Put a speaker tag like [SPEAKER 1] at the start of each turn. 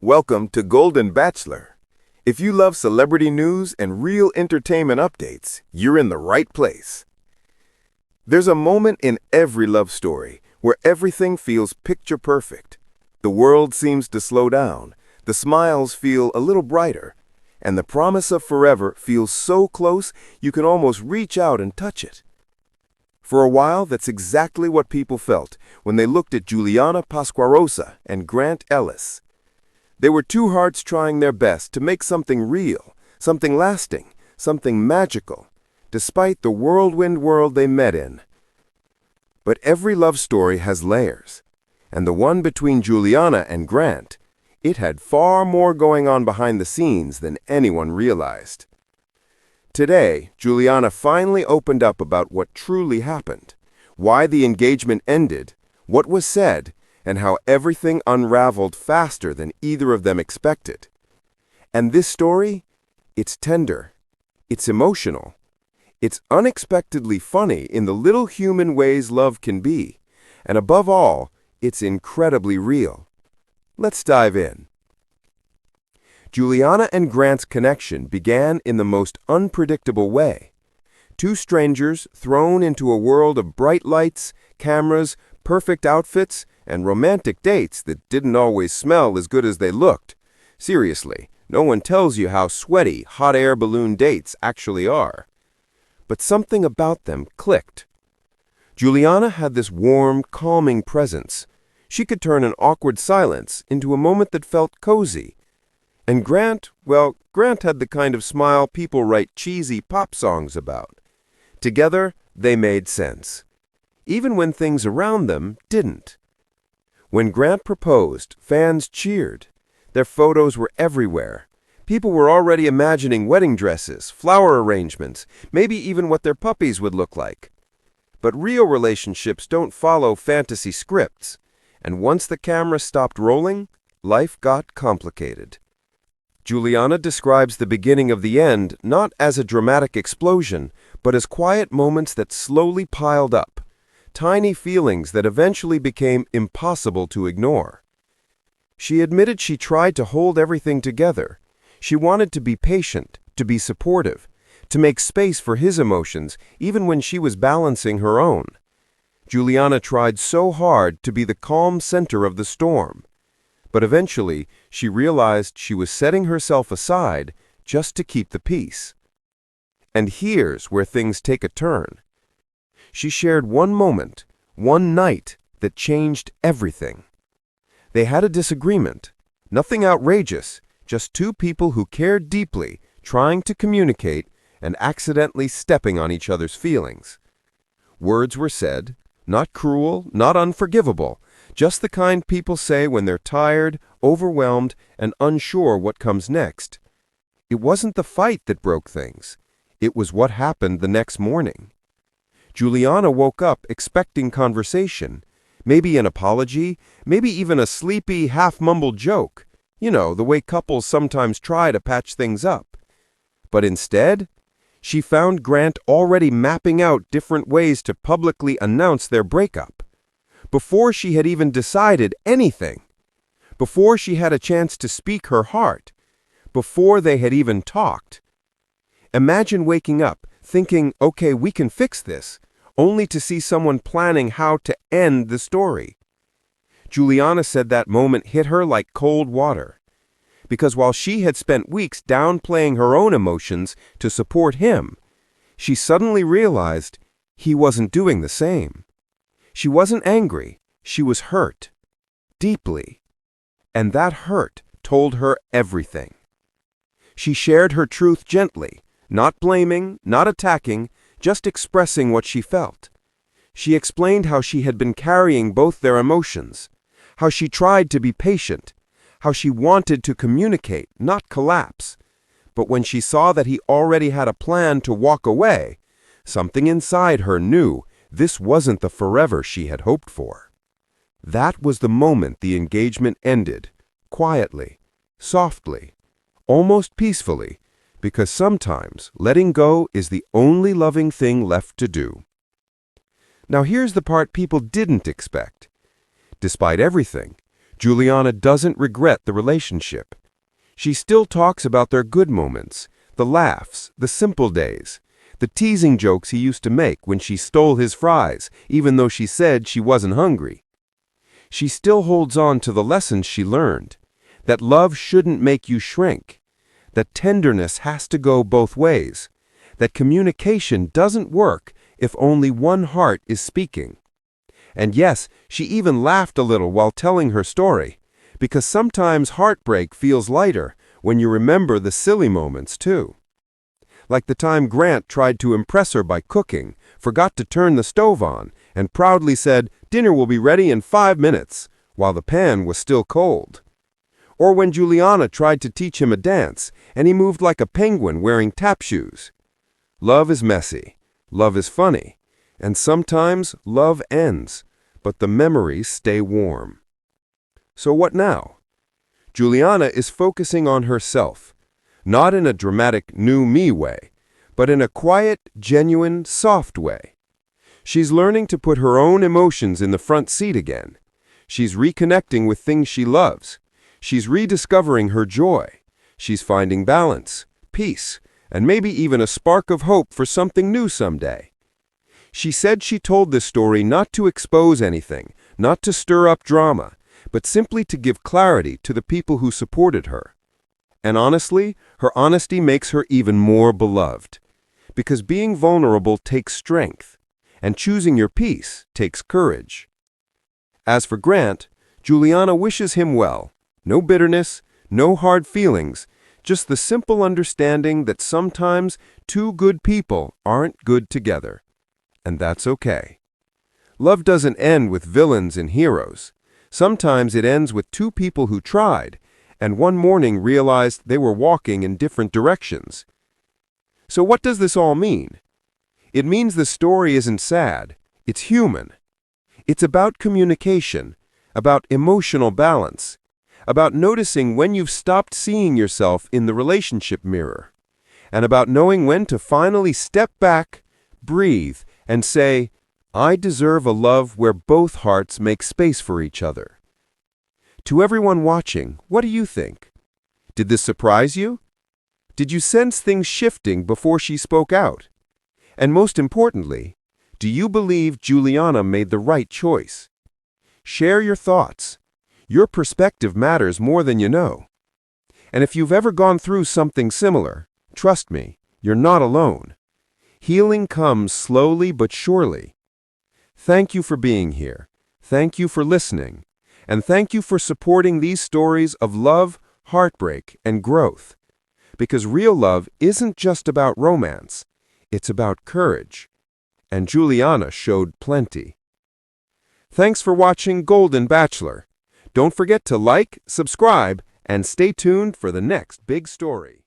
[SPEAKER 1] Welcome to Golden Bachelor. If you love celebrity news and real entertainment updates, you're in the right place. There's a moment in every love story where everything feels picture perfect. The world seems to slow down, the smiles feel a little brighter, and the promise of forever feels so close you can almost reach out and touch it. For a while, that's exactly what people felt when they looked at Juliana Pasquarosa and Grant Ellis. They were two hearts trying their best to make something real, something lasting, something magical, despite the whirlwind world they met in. But every love story has layers, and the one between Juliana and Grant, it had far more going on behind the scenes than anyone realized. Today, Juliana finally opened up about what truly happened, why the engagement ended, what was said, and how everything unraveled faster than either of them expected. And this story, it's tender, it's emotional, it's unexpectedly funny in the little human ways love can be, and above all, it's incredibly real. Let's dive in. Juliana and Grant's connection began in the most unpredictable way. Two strangers thrown into a world of bright lights, cameras, perfect outfits, and romantic dates that didn't always smell as good as they looked. Seriously, no one tells you how sweaty hot air balloon dates actually are. But something about them clicked. Juliana had this warm, calming presence. She could turn an awkward silence into a moment that felt cozy. And Grant had the kind of smile people write cheesy pop songs about. Together, they made sense, even when things around them didn't. When Grant proposed, fans cheered. Their photos were everywhere. People were already imagining wedding dresses, flower arrangements, maybe even what their puppies would look like. But real relationships don't follow fantasy scripts, and once the camera stopped rolling, life got complicated. Juliana describes the beginning of the end not as a dramatic explosion, but as quiet moments that slowly piled up. Tiny feelings that eventually became impossible to ignore. She admitted she tried to hold everything together. She wanted to be patient, to be supportive, to make space for his emotions even when she was balancing her own. Juliana tried so hard to be the calm center of the storm. But eventually, she realized she was setting herself aside just to keep the peace. And here's where things take a turn. She shared one moment, one night, that changed everything. They had a disagreement. Nothing outrageous, just two people who cared deeply, trying to communicate, and accidentally stepping on each other's feelings. Words were said, not cruel, not unforgivable, just the kind people say when they're tired, overwhelmed, and unsure what comes next. It wasn't the fight that broke things. It was what happened the next morning. Juliana woke up expecting conversation, maybe an apology, maybe even a sleepy, half-mumbled joke. You know, the way couples sometimes try to patch things up. But instead, she found Grant already mapping out different ways to publicly announce their breakup. Before she had even decided anything. Before she had a chance to speak her heart. Before they had even talked. Imagine waking up thinking, okay, we can fix this, only to see someone planning how to end the story. Juliana said that moment hit her like cold water. Because while she had spent weeks downplaying her own emotions to support him, she suddenly realized he wasn't doing the same. She wasn't angry, she was hurt. Deeply. And that hurt told her everything. She shared her truth gently, not blaming, not attacking, just expressing what she felt. She explained how she had been carrying both their emotions, how she tried to be patient, how she wanted to communicate, not collapse. But when she saw that he already had a plan to walk away, something inside her knew this wasn't the forever she had hoped for. That was the moment the engagement ended, quietly, softly, almost peacefully, because sometimes letting go is the only loving thing left to do. Now here's the part people didn't expect. Despite everything, Juliana doesn't regret the relationship. She still talks about their good moments, the laughs, the simple days, the teasing jokes he used to make when she stole his fries, even though she said she wasn't hungry. She still holds on to the lessons she learned, that love shouldn't make you shrink, that tenderness has to go both ways, that communication doesn't work if only one heart is speaking. And yes, she even laughed a little while telling her story, because sometimes heartbreak feels lighter when you remember the silly moments too. Like the time Grant tried to impress her by cooking, forgot to turn the stove on, and proudly said, "Dinner will be ready in 5 minutes," while the pan was still cold. Or when Juliana tried to teach him a dance, and he moved like a penguin wearing tap shoes. Love is messy, love is funny, and sometimes love ends, but the memories stay warm. So what now? Juliana is focusing on herself, not in a dramatic new me way, but in a quiet, genuine, soft way. She's learning to put her own emotions in the front seat again. She's reconnecting with things she loves. She's rediscovering her joy. She's finding balance, peace, and maybe even a spark of hope for something new someday. She said she told this story not to expose anything, not to stir up drama, but simply to give clarity to the people who supported her. And honestly, her honesty makes her even more beloved. Because being vulnerable takes strength, and choosing your peace takes courage. As for Grant, Juliana wishes him well. No bitterness, no hard feelings, just the simple understanding that sometimes two good people aren't good together. And that's okay. Love doesn't end with villains and heroes. Sometimes it ends with two people who tried, and one morning realized they were walking in different directions. So what does this all mean? It means the story isn't sad, it's human. It's about communication, about emotional balance, about noticing when you've stopped seeing yourself in the relationship mirror, and about knowing when to finally step back, breathe, and say, "I deserve a love where both hearts make space for each other." To everyone watching, what do you think? Did this surprise you? Did you sense things shifting before she spoke out? And most importantly, do you believe Juliana made the right choice? Share your thoughts. Your perspective matters more than you know. And if you've ever gone through something similar, trust me, you're not alone. Healing comes slowly but surely. Thank you for being here. Thank you for listening. And thank you for supporting these stories of love, heartbreak, and growth. Because real love isn't just about romance. It's about courage. And Juliana showed plenty. Thanks for watching Golden Bachelor. Don't forget to like, subscribe, and stay tuned for the next big story.